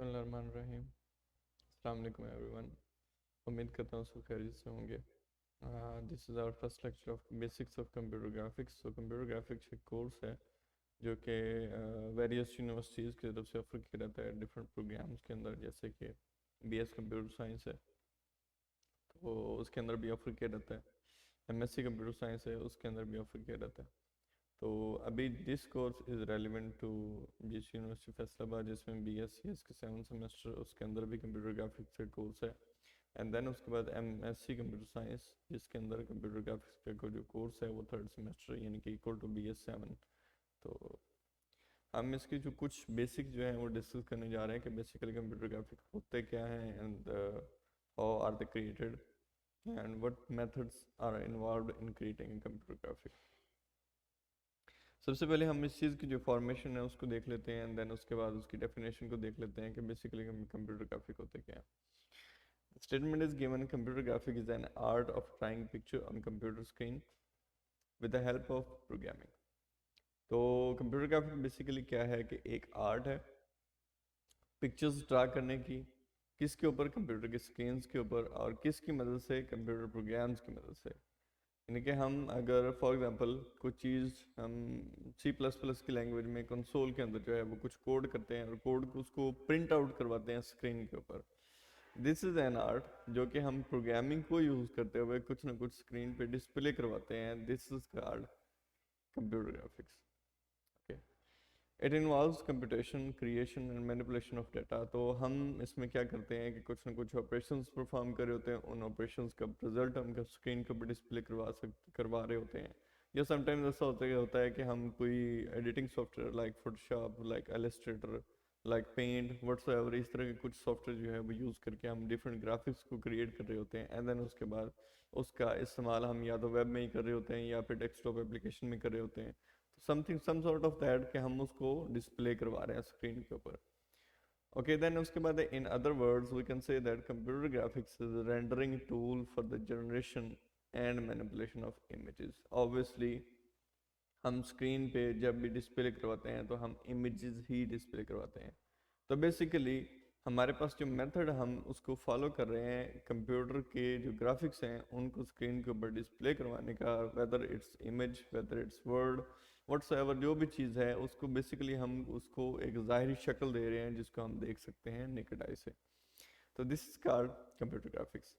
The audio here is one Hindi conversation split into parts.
बिस्मिल्लाहिर्रहमानिर्रहीम। अस्सलाम वालेकुम एवरीवन। उम्मीद करता हूँ सब खैरियत से होंगे। This is our first lecture of basics of computer graphics. तो कंप्यूटर ग्राफिक्स एक कोर्स है जो कि वेरियस यूनिवर्सिटीज़ की तरफ से ऑफर किया जाता है डिफरेंट प्रोग्राम्स के अंदर, जैसे कि बीएस कंप्यूटर साइंस है तो उसके अंदर भी ऑफर किया जाता है, एमएससी कंप्यूटर साइंस है उसके अंदर भी ऑफर किया जाता है। तो अभी this course is relevant to जिस यूनिवर्सिटी फैसलाबाद जिसमें बी एस सी एस के 7 सेमेस्टर उसके अंदर भी कंप्यूटर ग्राफिक्स का कोर्स है। एंड देन उसके बाद M S C computer science जिसके अंदर कंप्यूटर ग्राफिक्स का जो कोर्स है वो 3rd सेमेस्टर यानी कि इक्वल टू बी एस 7। तो हम इसकी जो कुछ बेसिक जो है वो डिस्कस करने जा रहे हैं कि बेसिकली कंप्यूटर ग्राफिक्स होते क्या हैं and how are they created and what methods are involved in creating computer graphics. सबसे पहले हम इस चीज़ की जो फॉर्मेशन है उसको देख लेते हैं एंड देन उसके बाद उसकी डेफिनेशन को देख लेते हैं कि बेसिकली कंप्यूटर ग्राफिक होते क्या है। Statement is given computer graphic is an art of drawing picture on computer screen with the help of programming. तो कंप्यूटर ग्राफिक बेसिकली क्या है कि एक आर्ट है पिक्चर्स ड्रा करने की, किसके ऊपर, कंप्यूटर की स्क्रीन के ऊपर, और किसकी मदद से, कंप्यूटर प्रोग्राम्स की मदद से। यानी कि हम अगर फॉर एग्जांपल कुछ चीज़ हम सी प्लस प्लस की लैंग्वेज में कंसोल के अंदर जो है वो कुछ कोड करते हैं और कोड को उसको प्रिंट आउट करवाते हैं स्क्रीन के ऊपर, दिस इज़ एन आर्ट जो कि हम प्रोग्रामिंग को यूज़ करते हुए कुछ ना कुछ स्क्रीन पे डिस्प्ले करवाते हैं, this is called computer graphics. Okay, it involves computation creation and manipulation of data. तो हम इसमें क्या करते हैं कि कुछ ना कुछ ऑपरेशंस परफॉर्म कर रहे होते हैं, उन ऑपरेशंस का रिजल्ट हम स्क्रीन के ऊपर डिस्प्ले करवा रहे होते हैं। या समटाइम्स ऐसा होता है कि हम कोई editing software like Photoshop, like Illustrator, like paint, whatsoever, इस तरह के कुछ सॉफ्टवेयर जो है वो यूज़ करके हम डिफरेंट ग्राफिक्स को क्रिएट कर रहे होते हैं एंड देन उसके बाद उसका इस्तेमाल हम या तो वेब में ही कर रहे होते हैं या फिर डेस्कटॉप एप्लीकेशन में कर रहे होते हैं, something some sort of that कि हम उसको डिस्प्ले करवा रहे हैं स्क्रीन के ऊपर। ओके, देन उसके बाद in other words we can say that computer graphics is rendering tool for the generation and manipulation of images. Obviously हम स्क्रीन पे जब भी डिस्प्ले करवाते हैं तो हम इमेजेस ही डिस्प्ले करवाते हैं। तो बेसिकली हमारे पास जो मेथड हम उसको फॉलो कर रहे हैं कंप्यूटर के जो ग्राफिक्स हैं उनको स्क्रीन के ऊपर डिस्प्ले करवाने का, whether its image, whether it's word, whatsoever जो भी चीज़ है उसको बेसिकली हम उसको एक ज़ाहिरी शक्ल दे रहे हैं जिसको हम देख सकते हैं नेकेड आई से। तो this is called computer graphics.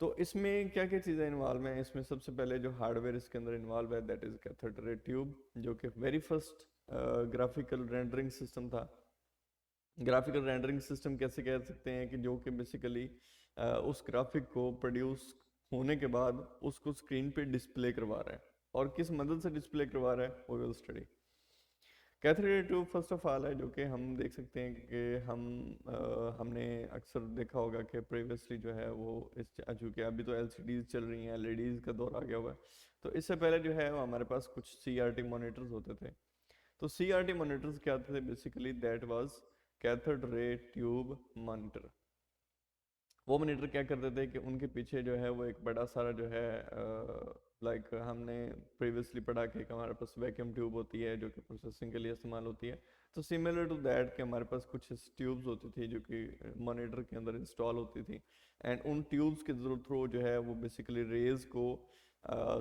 तो इसमें क्या क्या चीज़ें इन्वॉल्व हैं, इसमें सबसे पहले जो हार्डवेयर इसके अंदर इन्वॉल्व है that is cathode ray tube, जो कि very first graphical rendering system था। ग्राफिकल रेंडरिंग सिस्टम कैसे कह सकते हैं कि जो कि बेसिकली उस ग्राफिक को प्रोड्यूस होने के बाद उसको स्क्रीन पे डिस्प्ले करवा रहा है, और किस मदद से डिस्प्ले करवा रहा है वो will study. Cathode tube first of all है जो कि हम देख सकते हैं कि हमने अक्सर देखा होगा कि प्रीवियसली जो है वो इस चूँकि अभी तो एलसीडीज चल रही हैं, एलईडीज का दौर आ गया हुआ है, तो इससे पहले जो है वो हमारे पास कुछ सीआरटी मॉनिटर्स होते थे। तो सीआरटी मॉनिटर्स क्या थे basically, that was cathode ray tube monitor. वो मॉनिटर क्या करते थे कि उनके पीछे जो है वो एक बड़ा सारा जो है लाइक हमने प्रीवियसली पढ़ा कि हमारे पास वैक्यूम ट्यूब होती है जो कि प्रोसेसिंग के लिए इस्तेमाल होती है। तो सिमिलर टू दैट कि हमारे पास कुछ ट्यूब्स होती थी जो कि मॉनिटर के अंदर इंस्टॉल होती थी, एंड उन ट्यूब्स के थ्रू जो है वो बेसिकली रेज को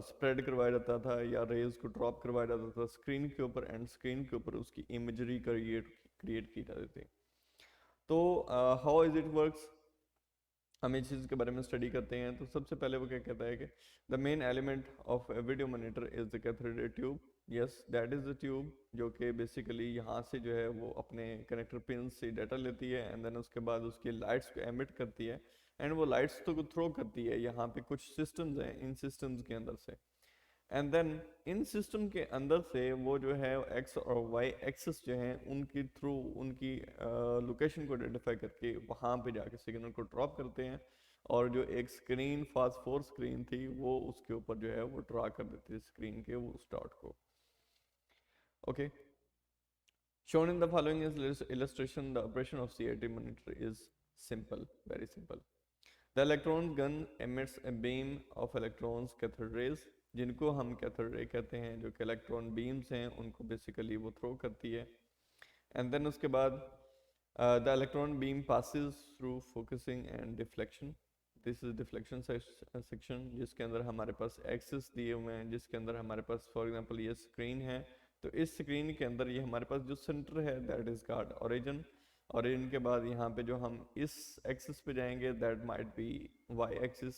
स्प्रेड करवाया जाता था या रेज को ड्रॉप करवाया जाता था स्क्रीन के ऊपर, एंड स्क्रीन के ऊपर उसकी इमेजरी क्रिएट की जाती थी। तो हाउ इज इट वर्क्स, हम इस चीज़ के बारे में स्टडी करते हैं। तो सबसे पहले वो क्या कहता है कि the main element of video monitor is the cathode ray tube. Yes, that is the tube जो कि बेसिकली यहाँ से जो है वो अपने कनेक्टर पिन से डाटा लेती है एंड देन उसके बाद उसकी लाइट्स को एमिट करती है, एंड वो लाइट्स तो थ्रो करती है यहाँ पे कुछ सिस्टम्स हैं, इन सिस्टम्स के अंदर से, एंड देन इन सिस्टम के अंदर से वो जो है एक्स और वाई एक्सिस जो हैं उनकी थ्रू उनकी लोकेशन को आइडेंटिफाई करके वहाँ पे जाके सिग्नल को ड्रॉप करते हैं, और जो एक स्क्रीन फास्ट फोर स्क्रीन थी वो उसके ऊपर जो है वो ड्रा कर देती है स्क्रीन के वो डॉट को। Okay, shown in the following is illustration, the operation of CRT monitor is simple, very simple. The electron gun emits a beam of electrons, cathode rays, जिनको हम कैथोड रे कहते हैं, जो कि इलेक्ट्रॉन बीम्स हैं उनको बेसिकली वो थ्रो करती है, एंड देन उसके बाद The electron beam passes through focusing and deflection. This is deflection section, जिसके अंदर हमारे पास एक्सिस दिए हुए हैं, जिसके अंदर हमारे पास फॉर एग्जांपल ये स्क्रीन है, तो इस स्क्रीन के अंदर ये हमारे पास जो सेंटर है that is called origin. Origin के बाद यहाँ पे जो हम इस एक्सिस पे जाएंगे that might be Y axis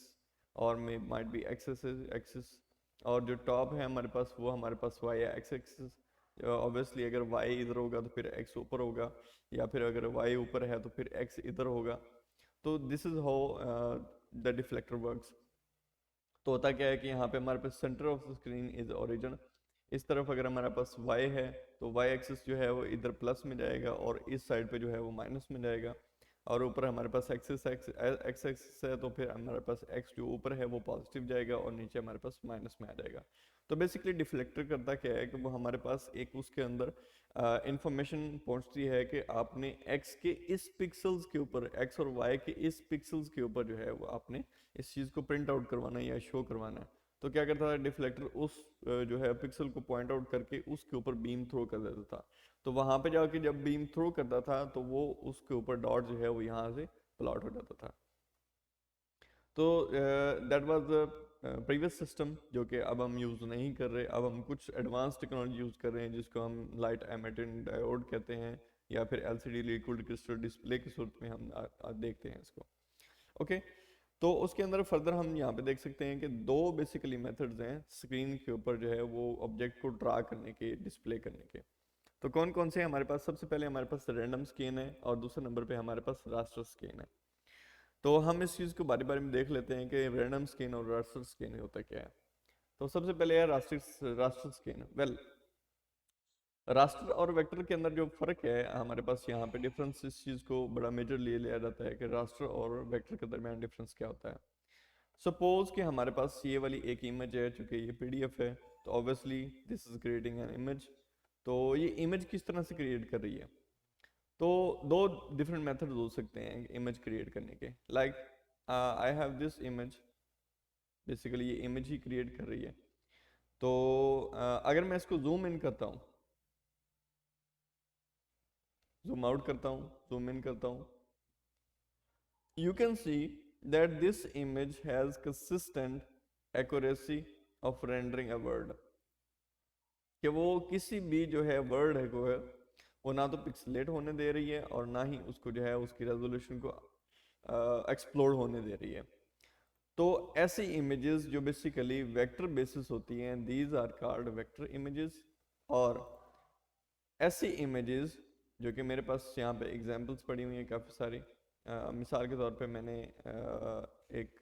और माइट बी एक्सिस, और जो टॉप है हमारे पास वो हमारे पास वाई एक्स एक्सिस। ऑब्वियसली अगर वाई इधर होगा तो फिर एक्स ऊपर होगा, या फिर अगर वाई ऊपर है तो फिर एक्स इधर होगा। तो this is how the deflector works. तो होता क्या है कि यहाँ पे हमारे पास centre of the screen is origin, इस तरफ अगर हमारे पास y है तो y एक्सिस जो है वो इधर प्लस में जाएगा और इस साइड पे जो है वो माइनस में जाएगा, और ऊपर हमारे पास एक्स एक्सिस है तो फिर हमारे पास x जो ऊपर है वो पॉजिटिव जाएगा और नीचे हमारे पास माइनस में आ जाएगा। तो बेसिकली डिफ्लेक्टर करता क्या है कि वो हमारे पास एक उसके अंदर इंफॉर्मेशन पहुंचती है कि आपने x के इस पिक्सल्स के ऊपर, x और y के इस पिक्सल्स के ऊपर जो है वो आपने इस चीज़ को प्रिंट आउट करवाना है या शो करवाना है। तो क्या करता था डिफ्लेक्टर, उस जो है पिक्सल को पॉइंट आउट करके उसके ऊपर बीम थ्रो कर देता था। तो वहां पे जाके जब बीम थ्रो करता था तो वो उसके ऊपर डॉट जो है वो यहाँ से प्लॉट हो जाता था। तो that was the previous system जो कि अब हम यूज़ नहीं कर रहे। अब हम कुछ एडवांस टेक्नोलॉजी यूज़ कर रहे हैं जिसको हम लाइट एमिटिंग डायोड कहते हैं, या फिर एलसीडी लिक्विड क्रिस्टल डिस्प्ले की सूरत में हम देखते हैं इसको। ओके तो उसके अंदर फर्दर हम यहाँ पे देख सकते हैं कि दो बेसिकली मेथड्स हैं स्क्रीन के ऊपर जो है वो ऑब्जेक्ट को ड्रा करने के, डिस्प्ले करने के। तो कौन कौन से हमारे पास, सबसे पहले हमारे पास रैंडम स्कैन है और दूसरे नंबर पे हमारे पास रास्टर स्कैन है। तो हम इस चीज़ को बारी बारी में देख लेते हैं कि रैंडम स्कैन और रास्टर स्कैन होता क्या है। तो सबसे पहले है रास्टर स्कैन। वेल, रास्टर और वेक्टर के अंदर जो फर्क है हमारे पास यहाँ पे डिफरेंस, इस चीज़ को बड़ा मेजर लिया जाता है कि रास्टर और वेक्टर के दरमियान डिफरेंस क्या होता है। सपोज कि हमारे पास ये वाली एक इमेज है, चूंकि ये पीडीएफ है तो obviously this is creating an image. तो ये इमेज किस तरह से क्रिएट कर रही है, तो दो डिफरेंट मेथड हो सकते हैं इमेज क्रिएट करने के। Like I have this image, basically ये इमेज ही क्रिएट कर रही है। तो अगर मैं इसको जूम इन करता हूँ, जूम आउट करता हूँ, जूम इन करता हूँ, you can see that this image has consistent accuracy of rendering a word, कि वो किसी भी जो है वर्ड है वो ना तो पिक्सलेट होने दे रही है और ना ही उसको जो है उसकी रेजोल्यूशन को एक्सप्लोर होने दे रही है। तो ऐसी इमेजेस जो बेसिकली वेक्टर बेसिस होती हैं, these are called vector images. और ऐसी इमेजेस जो कि मेरे पास यहाँ पे एग्जांपल्स पड़ी हुई हैं काफ़ी सारी। मिसाल के तौर पे मैंने एक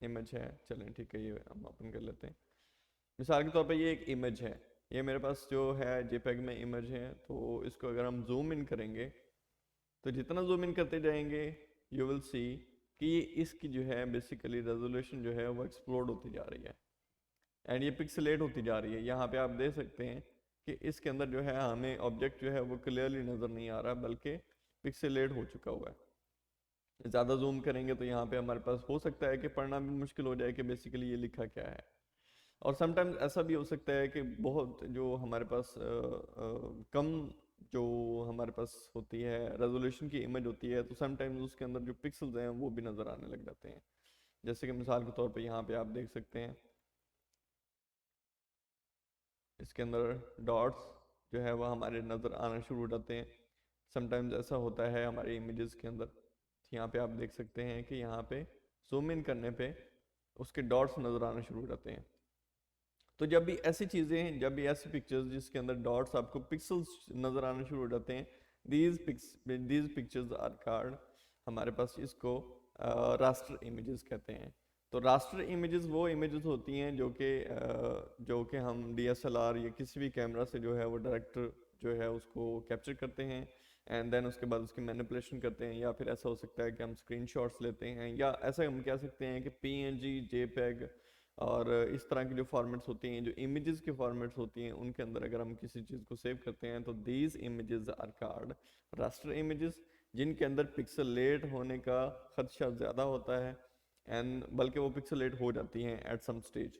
इमेज है, चलें ठीक है ये हम ओपन कर लेते हैं। मिसाल के तौर पे ये एक इमेज है, ये मेरे पास जो है जेपीईजी में इमेज है। तो इसको अगर हम जूम इन करेंगे तो जितना जूम इन करते जाएंगे यू विल सी कि ये इसकी जो है बेसिकली रेजोल्यूशन जो है वो एक्सप्लोड होती जा रही है एंड ये पिक्सलेट होती जा रही है। यहाँ पे आप देख सकते हैं कि इसके अंदर जो है हमें ऑब्जेक्ट जो है वो क्लियरली नज़र नहीं आ रहा बल्कि पिक्सलेट हो चुका हुआ है। ज़्यादा जूम करेंगे तो यहाँ पे हमारे पास हो सकता है कि पढ़ना भी मुश्किल हो जाए कि बेसिकली ये लिखा क्या है। और समटाइम्स ऐसा भी हो सकता है कि बहुत जो हमारे पास कम जो हमारे पास होती है रेजोल्यूशन की इमेज होती है, तो समटाइम्स उसके अंदर जो पिक्सल्स हैं वो भी नज़र आने लग जाते हैं। जैसे कि मिसाल के तौर पे यहाँ पे आप देख सकते हैं इसके अंदर डॉट्स जो है वह हमारे नज़र आना शुरू हो जाते हैं। समटाइम्स ऐसा होता है हमारे इमेजेस के अंदर, यहाँ पे आप देख सकते हैं कि यहाँ पे जूम इन करने पे उसके डॉट्स नज़र आना शुरू हो जाते हैं। तो जब भी ऐसी चीज़ें, जब भी ऐसी पिक्चर्स जिसके अंदर डॉट्स आपको पिक्सल्स नज़र आने शुरू हो जाते हैं, दीज पिक्चर्स आर कॉल्ड, हमारे पास इसको रास्टर इमेजेस कहते हैं। तो रास्टर इमेजेस वो इमेजेस होती हैं जो कि हम डीएसएलआर या किसी भी कैमरा से जो है वो डायरेक्ट जो है उसको कैप्चर करते हैं एंड देन उसके बाद उसकी मैनिपुलेशन करते हैं, या फिर ऐसा हो सकता है कि हम स्क्रीनशॉट्स लेते हैं, या ऐसा हम कह सकते हैं कि पीएनजी, जेपेग और इस तरह की जो फॉर्मेट्स होती हैं, जो इमेजेस की फॉर्मेट्स होती हैं, उनके अंदर अगर हम किसी चीज़ को सेव करते हैं तो these images are called raster images, जिनके अंदर पिक्सलेट होने का खदशा ज़्यादा होता है एंड बल्कि वो पिक्सलेट हो जाती हैं एट सम स्टेज।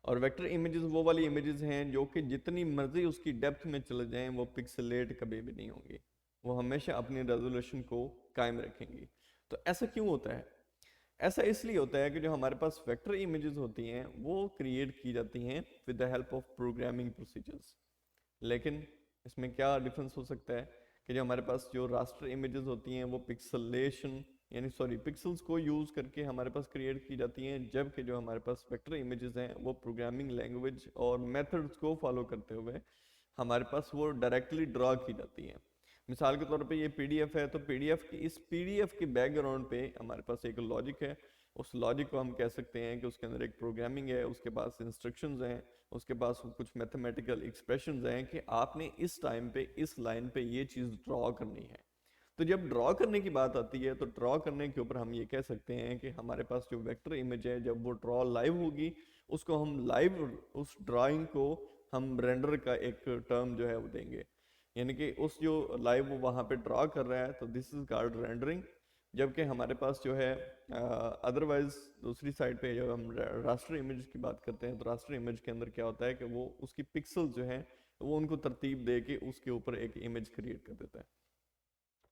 और वेक्टर इमेजेस वो वाली इमेजेस हैं जो कि जितनी मर्जी उसकी डेप्थ में चले जाएं वो पिक्सलेट कभी भी नहीं होंगी। वो हमेशा अपनी रेजोल्यूशन को कायम रखेंगी। तो ऐसा क्यों होता है? ऐसा इसलिए होता है कि जो हमारे पास वेक्टर इमेजेस होती हैं वो क्रिएट की जाती हैं with the help of programming procedures. लेकिन इसमें क्या डिफरेंस हो सकता है कि जो हमारे पास जो रास्टर इमेजेस होती हैं वो पिक्सलेशन यानी सॉरी पिक्सल्स को यूज़ करके हमारे पास क्रिएट की जाती हैं, जबकि जो हमारे पास वेक्टर इमेजेस हैं वो प्रोग्रामिंग लैंग्वेज और मेथड्स को फॉलो करते हुए हमारे पास वो डायरेक्टली ड्रॉ की जाती हैं। मिसाल के तौर पे ये पीडीएफ है, तो पीडीएफ की इस पीडीएफ के बैकग्राउंड पे हमारे पास एक लॉजिक है। उस लॉजिक को हम कह सकते हैं कि उसके अंदर एक प्रोग्रामिंग है, उसके पास इंस्ट्रक्शंस हैं, उसके पास कुछ मैथमेटिकल एक्सप्रेशंस हैं कि आपने इस टाइम पे इस लाइन पे ये चीज़ ड्रॉ करनी है। तो जब ड्रॉ करने की बात आती है तो ड्रॉ करने के ऊपर हम ये कह सकते हैं कि हमारे पास जो वेक्टर इमेज है जब वो ड्रॉ लाइव होगी उसको हम लाइव उस ड्राइंग को हम रेंडर का एक टर्म जो है वो देंगे, यानी कि उस जो लाइव वो वहाँ पे ड्रॉ कर रहा है तो दिस इज कॉल्ड रेंडरिंग। जबकि हमारे पास जो है अदरवाइज दूसरी साइड पे जब हम रास्टर इमेज की बात करते हैं तो रास्टर इमेज के अंदर क्या होता है कि वो उसकी पिक्सल्स जो हैं वो उनको तरतीब दे के उसके ऊपर एक इमेज क्रिएट कर देता है।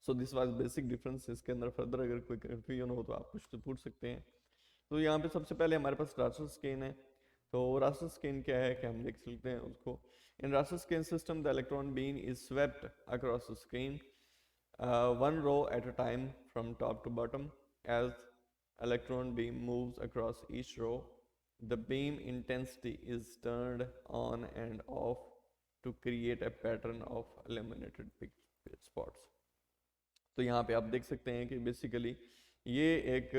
So this was basic difference. इसके अंदर फर्दर अगर कोई कन्फ्यूजन हो तो आप कुछ तो पूछ सकते हैं। तो यहाँ पे सबसे पहले हमारे पास रास्टर स्कैन है। तो रास्टर स्कैन क्या है कि हम देख सकते हैं उसको। In raster scan system the electron beam is swept across the screen one row at a time from top to bottom. As electron beam moves across each row, the beam intensity is turned on and off to create a pattern of illuminated spots. तो यहाँ पे आप देख सकते हैं कि बेसिकली ये एक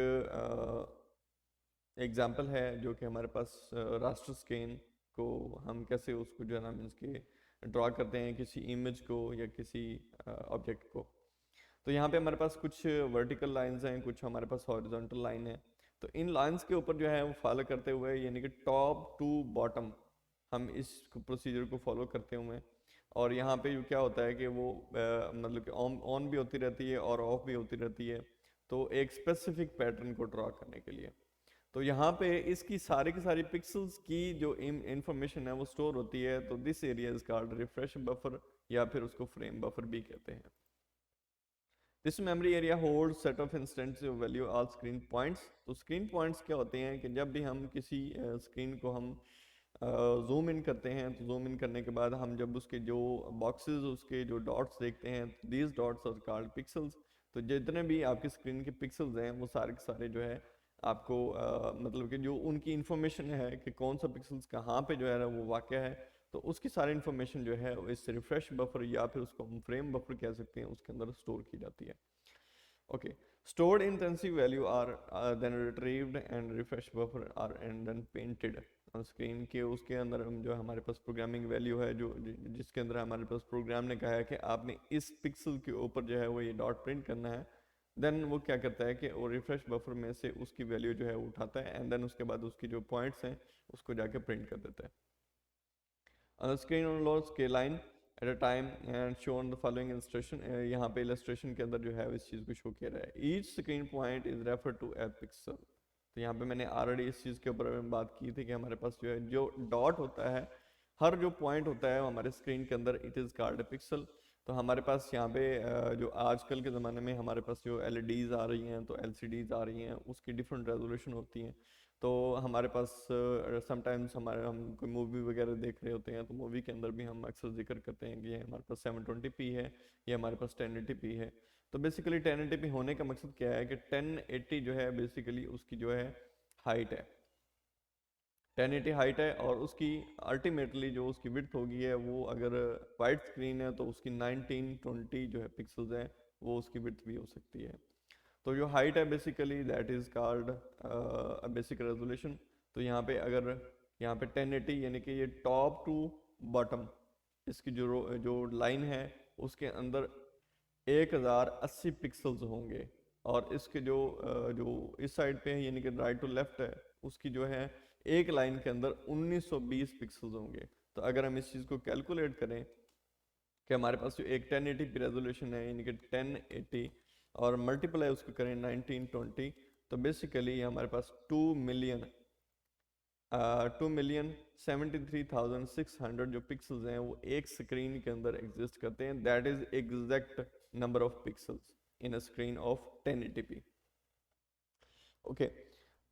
एग्जाम्पल है जो कि हमारे पास रास्टर स्कैन को हम कैसे उसको जो है ना मीन्स के ड्रॉ करते हैं किसी इमेज को या किसी ऑब्जेक्ट को। तो यहाँ पे हमारे पास कुछ वर्टिकल लाइंस हैं, कुछ हमारे पास हॉरिजॉन्टल लाइन है। तो इन लाइंस के ऊपर जो है वो फॉलो करते हुए यानी कि टॉप टू बॉटम हम इस प्रोसीजर को फॉलो करते हुए, और यहाँ पे क्या होता है कि वो मतलब कि ऑन भी होती रहती है और ऑफ भी होती रहती है, तो एक स्पेसिफिक पैटर्न को ड्रॉ करने के लिए। तो यहाँ पे इसकी सारी की सारी पिक्सल्स की जो इंफॉर्मेशन है वो स्टोर होती है। तो this area is called refresh buffer या फिर उसको फ्रेम बफर भी कहते हैं। This memory area hold set of instants value all screen points. तो स्क्रीन पॉइंट्स क्या होते हैं कि जब भी हम किसी स्क्रीन को हम जूम इन करते हैं तो जूम इन करने के बाद हम जब उसके जो बॉक्सेस उसके जो डॉट्स देखते हैं, these dots are called pixels. तो जितने भी आपकी स्क्रीन के पिक्सल्स हैं वो सारे के सारे जो है आपको मतलब कि जो उनकी इंफॉर्मेशन है कि कौन सा पिक्सल्स कहाँ पे जो है ना वो वाक़ है, तो उसकी सारी इन्फॉर्मेशन जो है इस रिफ्रेश बफर या फिर उसको हम फ्रेम बफर कह सकते हैं उसके अंदर स्टोर की जाती है। Okay, stored intensive value are then retrieved and refresh buffer are and then painted on screen के उसके अंदर हम जो हमारे पास प्रोग्रामिंग वैल्यू है जो जिसके अंदर हमारे पास प्रोग्राम ने कहा है कि आपने इस पिक्सल के ऊपर जो है वो ये डॉट प्रिंट करना है, देन वो क्या करता है कि वो रिफ्रेश बफर में से उसकी वैल्यू जो है वो उठाता है एंड देन उसके बाद उसकी जो पॉइंट्स हैं उसको जाके प्रिंट कर देता है। On the screen on load scale line at a time and shown the following illustration। यहाँ पे illustration के अंदर जो है इस चीज़ को शो किया रहा है। Each screen point is referred to as pixel। तो यहाँ पे मैंने ऑलरेडी इस चीज़ के ऊपर बात की थी कि हमारे पास जो है जो डॉट होता है, हर जो पॉइंट होता है हमारे स्क्रीन के अंदर इट इज़ कॉल्ड पिक्सल। तो हमारे पास यहाँ पे जो आजकल के ज़माने में हमारे पास जो LEDs आ रही हैं तो LCDs आ रही हैं उसकी डिफरेंट रेजोल्यूशन होती हैं। तो हमारे पास समटाइम्स हमारे हम कोई मूवी वगैरह देख रहे होते हैं तो मूवी के अंदर भी हम अक्सर जिक्र करते हैं कि ये हमारे पास 720p है, ये हमारे पास 1080p है। तो बेसिकली 1080p होने का मकसद क्या है कि 1080 जो है बेसिकली उसकी जो है हाइट है, 1080 हाइट है, और उसकी अल्टीमेटली जो उसकी विड्थ होगी है वो अगर वाइड स्क्रीन है तो उसकी 1920 जो है पिक्सल्स हैं वो उसकी विड्थ भी हो सकती है। तो जो हाइट है basically that is called basic resolution. तो यहाँ पे अगर यहाँ पे 1080 यानी कि ये टॉप टू बॉटम इसकी जो लाइन है उसके अंदर 1080 पिक्सल्स होंगे, और इसके जो इस साइड पे है यानी कि राइट टू लेफ्ट है उसकी जो है एक लाइन के अंदर 1920 पिक्सल्स होंगे। तो अगर हम इस चीज़ को कैलकुलेट करें कि हमारे पास जो एक 1080p रेजोल्यूशन है यानी कि 1080 और मल्टीप्लाई उसको करें 1920, तो बेसिकली हमारे पास 2 मिलियन 2,73,600 जो पिक्सल्स हैं वो एक स्क्रीन के अंदर एग्जिस्ट करते हैं. That is exact number of pixels in a screen of 1080p. Okay,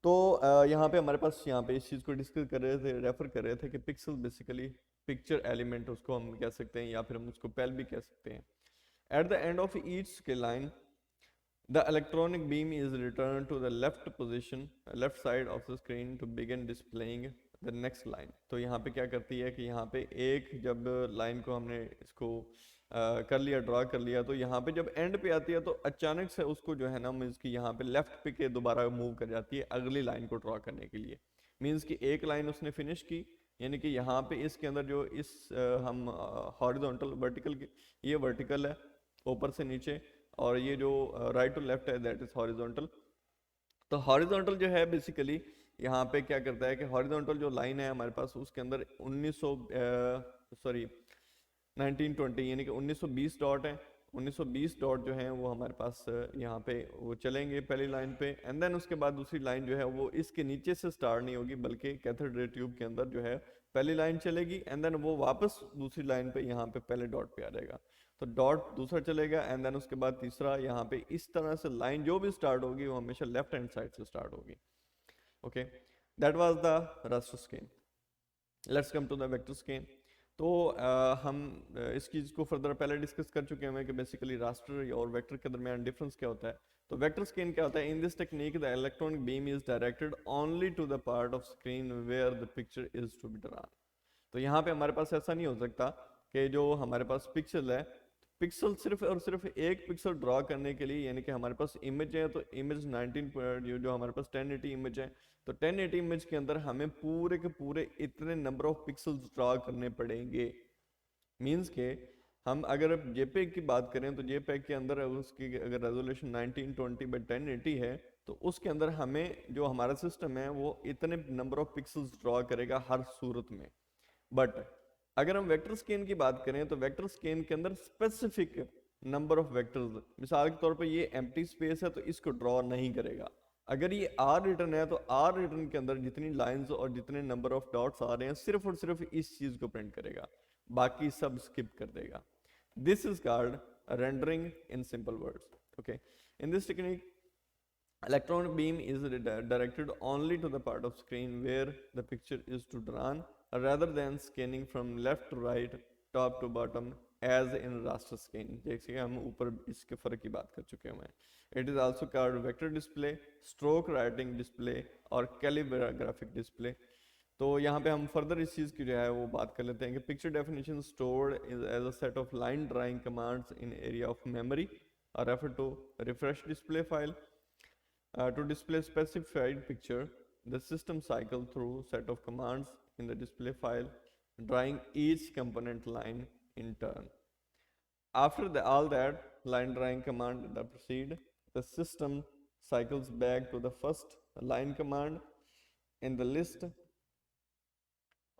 तो यहाँ पे हमारे पास यहाँ पे इस चीज़ को डिस्कस कर रहे थे, रेफर कर रहे थे कि पिक्सल बेसिकली पिक्चर एलिमेंट उसको हम कह सकते हैं या फिर हम उसको पेल भी कह सकते हैं. At the end of each scale line the electronic beam is returned to the left position, left side of the screen to begin displaying the next line. तो यहाँ पे क्या करती है कि यहाँ पे एक जब लाइन को हमने इसको कर लिया, ड्रा कर लिया, तो यहाँ पे जब एंड पे आती है तो अचानक से उसको जो है ना मीन्स कि यहाँ पे लेफ्ट पे के दोबारा मूव कर जाती है अगली लाइन को ड्रा करने के लिए. मीन्स कि एक लाइन उसने फिनिश की, यानी कि यहाँ पे इसके अंदर जो इस हम हॉरिजॉन्टल वर्टिकल की, ये वर्टिकल है ऊपर से नीचे, और ये जो राइट टू लेफ्ट है दैट इज हॉरिजॉन्टल. तो हॉरिजॉन्टल जो है बेसिकली यहाँ पे क्या करता है कि हॉरिजॉन्टल जो लाइन है हमारे पास उसके अंदर 1920 यानी कि 1920 डॉट है. 1920 डॉट जो है वो हमारे पास यहाँ पे वो चलेंगे पहली लाइन पे, एंड देन उसके बाद दूसरी लाइन जो है वो इसके नीचे से स्टार्ट नहीं होगी बल्कि कैथोड रे ट्यूब के अंदर जो है पहली लाइन चलेगी, एंड देन वो वापस दूसरी लाइन पे यहाँ पे पहले डॉट पे आ जाएगा. तो डॉट दूसरा चलेगा एंड देन उसके बाद तीसरा. यहाँ पे इस तरह से लाइन जो भी स्टार्ट होगी वो हमेशा लेफ्ट हैंड साइड से स्टार्ट होगी. Okay, that was the raster scale. Let's come to the vector scale. तो हम इस चीज़ को फर्दर पहले डिस्कस कर चुके हैं कि बेसिकली रास्टर और वेक्टर के दरमियान डिफरेंस क्या होता है. तो वेक्टर स्केल क्या होता है? In this technique the electronic beam is directed only to the part of screen where the picture is to be drawn. तो यहाँ पे हमारे पास ऐसा नहीं हो सकता कि जो हमारे पास पिक्सल है, पिक्सल सिर्फ और सिर्फ एक पिक्सल ड्रॉ करने के लिए, यानी कि हमारे पास इमेज है तो इमेज 19 जो हमारे पास 1080 इमेज है, तो 1080 इमेज के अंदर हमें पूरे के पूरे इतने नंबर ऑफ पिक्सल्स ड्रॉ करने पड़ेंगे. मींस के हम अगर जेपेग की बात करें तो जेपेग के अंदर उसकी अगर रेजोल्यूशन 1920x1080 है तो उसके अंदर हमें जो हमारा सिस्टम है वो इतने नंबर ऑफ पिक्सल्स ड्रॉ करेगा हर सूरत में. बट अगर हम वेक्टर स्केल की बात करें तो वेक्टर स्केल के अंदर स्पेसिफिक नंबर ऑफ वेक्टर्स, मिसाल के तौर पे ये एम्प्टी स्पेस है तो इसको ड्रॉ नहीं करेगा. अगर ये आर रिटर्न है तो आर रिटर्न के अंदर जितनी लाइंस और जितने नंबर ऑफ डॉट्स आ रहे हैं सिर्फ और सिर्फ इस चीज को प्रिंट करेगा, बाकी सब स्किप कर देगा. This is called rendering in simple words. Okay, in this technique electron beam is directed only to the part of screen where the picture is to drawn rather than scanning from left to right, top to bottom as in raster scanning. जैसे हम ऊपर इसके फर्क की बात कर चुके हैं. It is also called vector display, stroke writing display और calligraphic display. तो यहाँ पे हम फर्दर इस चीज़ की जो है वो बात कर लेते हैं कि picture definition stored is as a set of line drawing commands in area of memory are referred to refresh display file. To display specified picture, the system cycle through set of commands in the display file, drawing each component line in turn. After all that line drawing command that proceed, the system cycles back to the first line command in the list.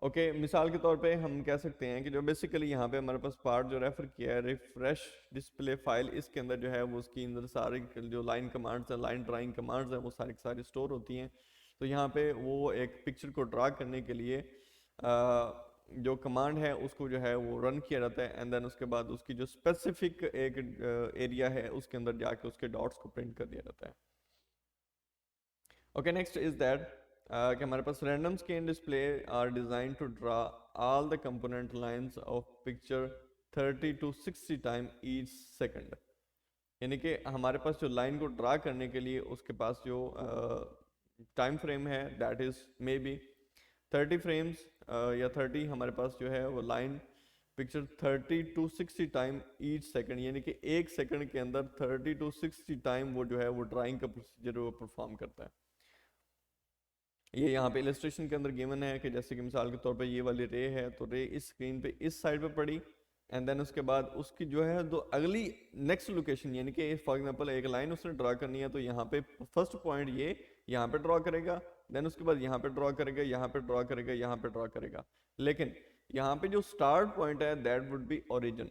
Okay, मिसाल के तौर पे हम कह सकते हैं कि जो बेसिकली यहाँ पे हमारे पास पार्ट जो रेफर किया है रिफ्रेश डिस्प्ले फाइल, इसके अंदर जो है वो उसकी अंदर सारी जो लाइन कमांड्स हैं, लाइन ड्राइंग कमांड्स हैं, वो सारी सारी स्टोर होती हैं. तो यहाँ पे वो एक पिक्चर को ड्रा करने के लिए जो कमांड है उसको जो है वो रन किया जाता है, एंड देन उसके बाद उसकी जो स्पेसिफिक एक एरिया है उसके अंदर जाके उसके डॉट्स को प्रिंट कर दिया जाता है. ओके, नेक्स्ट इज दैट कि हमारे पास random scan display are designed to draw all the component lines of picture 30 to 60 time each second. यानी कि हमारे पास जो लाइन को ड्रा करने के लिए उसके पास जो टाइम फ्रेम है that is may be 30 frames या 30 हमारे पास जो है वो line picture 30 to 60 time each second, यानी कि एक सेकंड के अंदर 30 to 60 टाइम वो जो है वो ड्राइंग का प्रोसीजर वो परफॉर्म करता है. ये यहाँ पे इलस्ट्रेशन के अंदर गिवन है कि जैसे कि मिसाल के तौर पे ये वाली रे है तो रे इस स्क्रीन पे इस साइड पे पड़ी, एंड देन उसके बाद उसकी जो है दो अगली नेक्स्ट लोकेशन, यानी कि फॉर एग्जांपल एक लाइन उसने ड्रा करनी है तो यहाँ पे फर्स्ट पॉइंट ये यहाँ पे ड्रॉ करेगा, देन उसके बाद यहाँ पे ड्रॉ करेगा, यहाँ पे ड्रॉ करेगा, यहाँ पे ड्रॉ करेगा. लेकिन यहाँ पे जो स्टार्ट पॉइंट है दैट वुड बी ओरिजिन,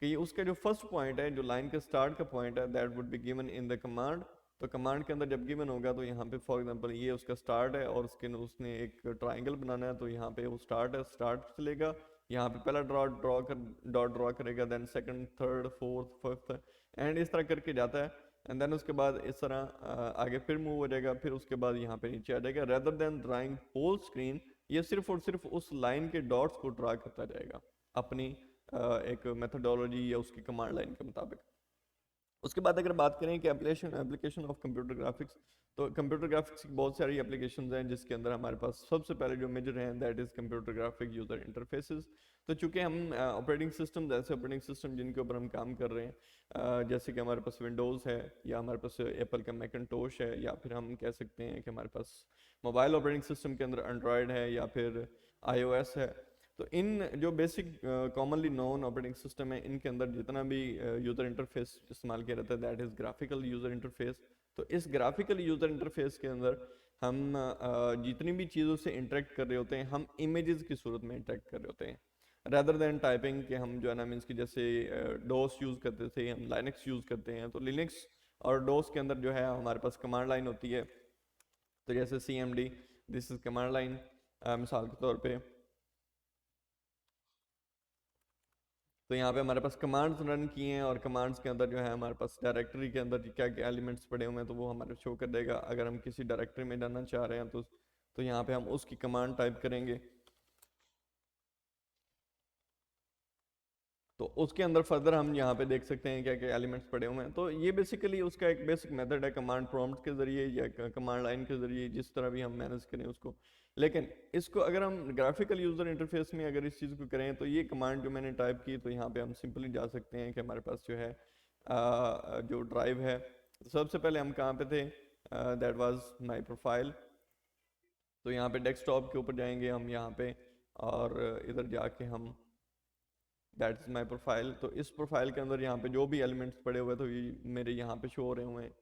कि ये उसका जो फर्स्ट पॉइंट है जो लाइन के स्टार्ट का पॉइंट है that would be given in the command. तो कमांड के अंदर जब गिवन होगा तो यहाँ पे फॉर एग्जांपल ये उसका स्टार्ट है और उसने एक ट्राइंगल बनाना है, तो यहाँ पे वो स्टार्ट है, स्टार्ट चलेगा, यहाँ पे पहला डॉट ड्रॉ करेगा, then second, third, fourth, fifth, and इस तरह करके जाता है। एंड देन उसके बाद इस तरह आगे फिर मूव हो जाएगा, फिर उसके बाद यहाँ पे नीचे आ जाएगा। Rather than drawing whole screen, ये सिर्फ और सिर्फ उस लाइन के डॉट्स को ड्रा करता जाएगा अपनी एक मेथडोलॉजी या उसकी कमांड लाइन के मुताबिक। उसके बाद अगर बात करें कि एप्लीकेशन ऑफ कंप्यूटर ग्राफिक्स, तो कंप्यूटर ग्राफिक्स की बहुत सारी एप्लीकेशंस हैं जिसके अंदर हमारे पास सबसे पहले जो मेजर हैं that is computer graphic user interfaces. तो चूंकि हम ऑपरेटिंग सिस्टम, ऐसे ऑपरेटिंग सिस्टम जिनके ऊपर हम काम कर रहे हैं, जैसे कि हमारे पास विंडोज़ है, या हमारे पास एप्पल का मैकिंटोश है, या फिर हम कह सकते हैं कि हमारे पास मोबाइल ऑपरेटिंग सिस्टम के अंदर एंड्रॉयड है या फिर iOS है। तो इन जो basic commonly known operating system है, इनके अंदर जितना भी यूज़र इंटरफेस इस्तेमाल किया जाता है that is graphical user interface. तो इस ग्राफिकल यूज़र इंटरफेस के अंदर हम जितनी भी चीज़ों से इंटरेक्ट कर रहे होते हैं, हम इमेजेस की सूरत में इंटरेक्ट कर रहे होते हैं, रैदर देन टाइपिंग के हम जो है ना मीन्स की जैसे डोस यूज़ करते थे, हम लाइनक्स यूज़ करते हैं, तो लिनक्स और डोस के अंदर जो है हमारे पास कमांड लाइन होती है। तो जैसे CMD, this is command line, मिसाल के तौर पे। तो यहाँ पे हमारे पास कमांड्स रन किए हैं और कमांड्स के अंदर जो है हमारे पास डायरेक्टरी के अंदर क्या क्या एलिमेंट्स पड़े हुए हैं तो वो हमारे शो कर देगा। अगर हम किसी डायरेक्टरी में जाना चाह रहे हैं तो यहाँ पे हम उसकी कमांड टाइप करेंगे, तो उसके अंदर फर्दर हम यहाँ पे देख सकते हैं क्या क्या एलिमेंट्स पड़े हुए हैं। तो ये बेसिकली उसका एक बेसिक मेथड है कमांड प्रॉम्प्ट के ज़रिए या कमांड लाइन के ज़रिए, जिस तरह भी हम मैनेज करें उसको। लेकिन इसको अगर हम ग्राफिकल यूज़र इंटरफेस में अगर इस चीज़ को करें, तो ये कमांड जो मैंने टाइप की, तो यहाँ पे हम सिंपली जा सकते हैं कि हमारे पास जो है जो ड्राइव है, तो सबसे पहले हम कहाँ पे थे, दैट वाज माय प्रोफाइल। तो यहाँ पे डेस्कटॉप के ऊपर जाएंगे हम यहाँ पे, और इधर जाके हम दैट इज़ माई प्रोफाइल। तो इस प्रोफाइल के अंदर यहाँ पे जो भी एलिमेंट्स पड़े हुए तो ये मेरे यहाँ पे शो हो रहे हुए हैं।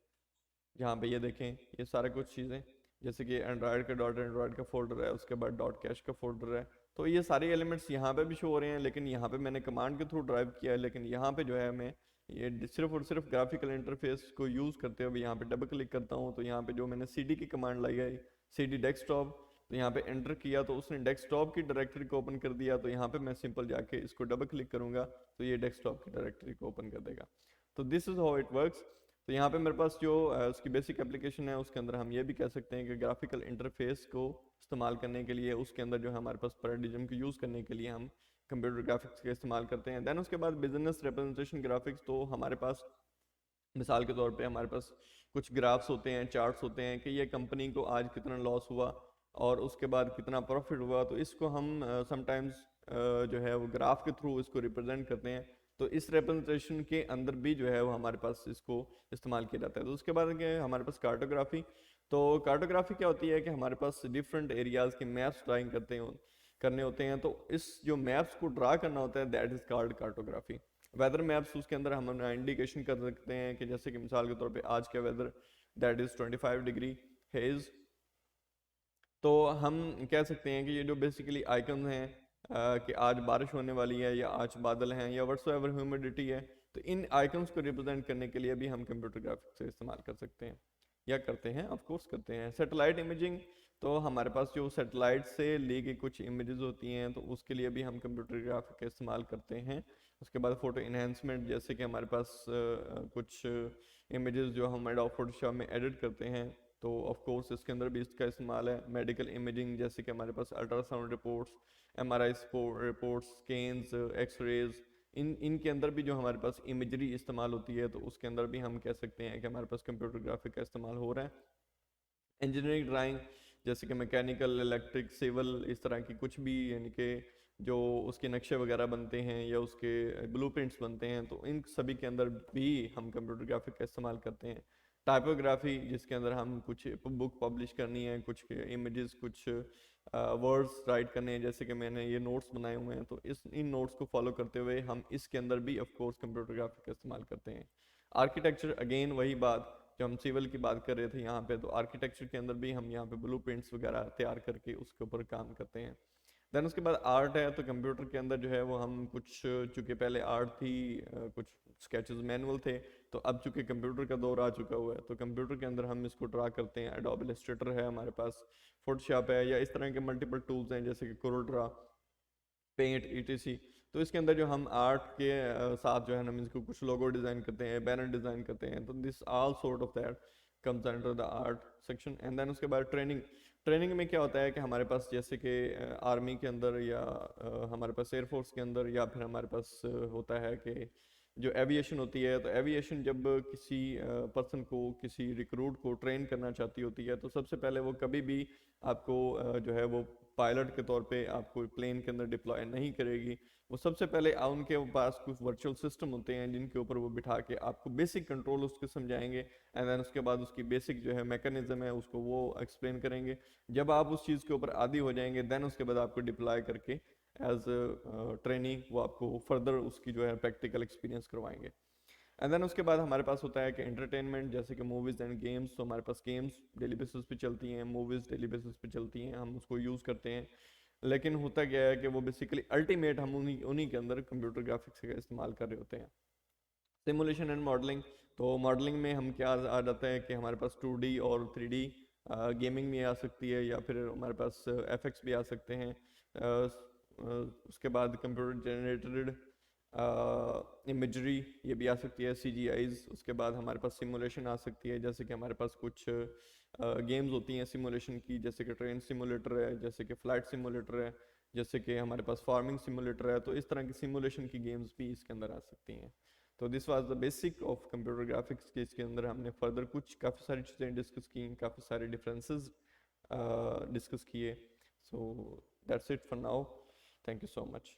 यहाँ पे ये देखें, ये सारा कुछ चीज़ें, जैसे कि एंड्रॉयड का डॉट एंड्रॉयड का फोल्डर है, उसके बाद डॉट कैश का फोल्डर है, तो ये सारे एलिमेंट्स यहाँ पे भी शो हो रहे हैं। लेकिन यहाँ पे मैंने कमांड के थ्रू ड्राइव किया है, लेकिन यहाँ पे जो है मैं ये सिर्फ और सिर्फ ग्राफिकल इंटरफेस को यूज़ करते हुए यहाँ पे डबल क्लिक करता हूँ, तो यहाँ पे जो मैंने CD की कमांड लाई है, CD डेस्कटॉप, तो यहाँ पे एंटर किया तो उसने डेस्कटॉप की डायरेक्टरी को ओपन कर दिया। तो यहाँ पे मैं सिंपल जाके इसको डबल क्लिक करूँगा तो ये डेस्कटॉप की डायरेक्टरी को ओपन कर देगा। तो this is how it works. तो यहाँ पे मेरे पास जो उसकी बेसिक एप्लीकेशन है, उसके अंदर हम ये भी कह सकते हैं कि ग्राफिकल इंटरफेस को इस्तेमाल करने के लिए उसके अंदर जो है हमारे पास पैराडिज्म को यूज़ करने के लिए हम कंप्यूटर ग्राफिक्स का इस्तेमाल करते हैं। दैन उसके बाद बिजनेस रिप्रेजेंटेशन ग्राफिक्स, तो हमारे पास मिसाल के तौर पे हमारे पास कुछ ग्राफ्स होते हैं, चार्ट्स होते हैं कि ये कंपनी को आज कितना लॉस हुआ और उसके बाद कितना प्रॉफिट हुआ। तो इसको हम समटाइम्स जो है वो ग्राफ के थ्रू इसको रिप्रेजेंट करते हैं। तो इस रिप्रेजेंटेशन के अंदर भी जो है वो हमारे पास इसको इस्तेमाल किया जाता है। तो उसके बाद क्या है हमारे पास कार्टोग्राफी। तो कार्टोग्राफी क्या होती है कि हमारे पास डिफरेंट एरियाज़ के मैप्स ड्राइंग करने होते हैं। तो इस जो मैप्स को ड्रा करना होता है that is called cartography. Weather maps, उसके अंदर हम इंडिकेशन कर सकते हैं कि जैसे कि मिसाल के तौर पे आज का whether that is 25 degree hedge. तो हम कह सकते हैं कि ये जो बेसिकली आइकन हैं कि आज बारिश होने वाली है या आज बादल हैं या व्हाट्सएवर ह्यूमिडिटी है, तो इन आइकन्स को रिप्रेजेंट करने के लिए भी हम कंप्यूटर ग्राफिक्स का इस्तेमाल कर सकते हैं या करते हैं, ऑफ कोर्स करते हैं। सैटेलाइट इमेजिंग, तो हमारे पास जो सैटेलाइट से ली गई कुछ इमेजेस होती हैं तो उसके लिए भी हम कंप्यूटर ग्राफिक का इस्तेमाल करते हैं। उसके बाद फ़ोटो इन्हेंसमेंट, जैसे कि हमारे पास कुछ इमेजेस जो हम एडोब फोटोशॉप में एडिट करते हैं, तो ऑफ कोर्स इसके अंदर भी इसका इस्तेमाल है। मेडिकल इमेजिंग, जैसे कि हमारे पास ultrasound reports, MRI reports, scans, x rays, इनके अंदर भी जो हमारे पास इमेजरी इस्तेमाल होती है, तो उसके अंदर भी हम कह सकते हैं कि हमारे पास कंप्यूटर ग्राफिक का इस्तेमाल हो रहा है। इंजीनियरिंग ड्राइंग, जैसे कि मैकेनिकल, इलेक्ट्रिक, सिविल, इस तरह की कुछ भी यानी कि जो उसके नक्शे वगैरह बनते हैं या उसके ब्लूप्रिंट्स बनते हैं, तो इन सभी के अंदर भी हम कंप्यूटर ग्राफिक का इस्तेमाल करते हैं। टाइपोग्राफी, जिसके अंदर हम कुछ बुक पब्लिश करनी है, कुछ इमेजेस, कुछ वर्ड्स राइट करने हैं, जैसे कि मैंने ये नोट्स बनाए हुए हैं, तो इन नोट्स को फॉलो करते हुए हम इसके अंदर भी ऑफ कोर्स कंप्यूटर ग्राफिक का इस्तेमाल करते हैं। आर्किटेक्चर, अगेन वही बात जो हम सिविल की बात कर रहे थे यहाँ पे, तो आर्किटेक्चर के अंदर भी हम यहाँ पे ब्लूप्रिंट्स वगैरह तैयार करके उसके ऊपर काम करते हैं। देन उसके बाद आर्ट है, तो कंप्यूटर के अंदर जो है वो हम कुछ, चूँकि पहले आर्ट थी, कुछ स्केचेस मैनुअल थे, तो अब चूँकि कंप्यूटर का दौर आ चुका हुआ है, तो कंप्यूटर के अंदर हम इसको ड्रा करते हैं। एडोब इलस्ट्रेटर है हमारे पास, फोटोशॉप है, या इस तरह के मल्टीपल टूल्स हैं जैसे कि कोरल ड्रा, पेंट, ईटीसी। तो इसके अंदर जो हम आर्ट के साथ जो है हम इसको कुछ लोगो डिज़ाइन करते हैं, बैनर डिज़ाइन करते हैं, तो this all sort of that comes under the art section. And then उसके बाद ट्रेनिंग। ट्रेनिंग में क्या होता है कि हमारे पास जैसे कि आर्मी के अंदर, या हमारे पास एयरफोर्स के अंदर, या फिर हमारे पास होता है कि जो एविएशन होती है, तो एविएशन जब किसी पर्सन को, किसी रिक्रूट को ट्रेन करना चाहती होती है, तो सबसे पहले वो कभी भी आपको जो है वो पायलट के तौर पे आपको प्लेन के अंदर डिप्लॉय नहीं करेगी। वो सबसे पहले उनके पास कुछ वर्चुअल सिस्टम होते हैं जिनके ऊपर वो बिठा के आपको बेसिक कंट्रोल उसके समझाएंगे, एंड देन उसके बाद उसकी बेसिक जो है मैकेनिज्म है उसको वो एक्सप्लेन करेंगे। जब आप उस चीज़ के ऊपर आदी हो जाएंगे, देन उसके बाद आपको डिप्लॉय करके एज ट्रेनिंग वो आपको फर्दर उसकी जो है प्रैक्टिकल एक्सपीरियंस करवाएंगे। एंड देन उसके बाद हमारे पास होता है कि एंटरटेनमेंट, जैसे कि मूवीज़ एंड गेम्स। तो हमारे पास गेम्स डेली बेसिस पे चलती हैं, मूवीज़ डेली बेसिस पे चलती हैं, हम उसको यूज़ करते हैं। लेकिन होता क्या है कि वो बेसिकली अल्टीमेट हम उन्हीं उन्हीं के अंदर कंप्यूटर ग्राफिक्स का इस्तेमाल कर रहे होते हैं। Simulation and modelling. तो मॉडलिंग में हम क्या आ जाता है कि हमारे पास 2D और 3D गेमिंग में आ सकती है, या फिर हमारे पास एफएक्स भी आ सकते हैं। उसके बाद कंप्यूटर जनरेटेड इमेजरी ये भी आ सकती है, CGIs। उसके बाद हमारे पास सिमुलेशन आ सकती है, जैसे कि हमारे पास कुछ गेम्स होती हैं सिमुलेशन की, जैसे कि ट्रेन सिमुलेटर है, जैसे कि फ्लाइट सिमुलेटर है, जैसे कि हमारे पास फार्मिंग सिमुलेटर है। तो इस तरह की सिमुलेशन की गेम्स भी इसके अंदर आ सकती हैं। तो this was the basic of computer graphics के। इसके अंदर हमने फर्दर कुछ काफ़ी सारी चीज़ें डिस्कस की, काफ़ी सारे डिफरेंसेस डिस्कस किए। So that's it for now. Thank you so much.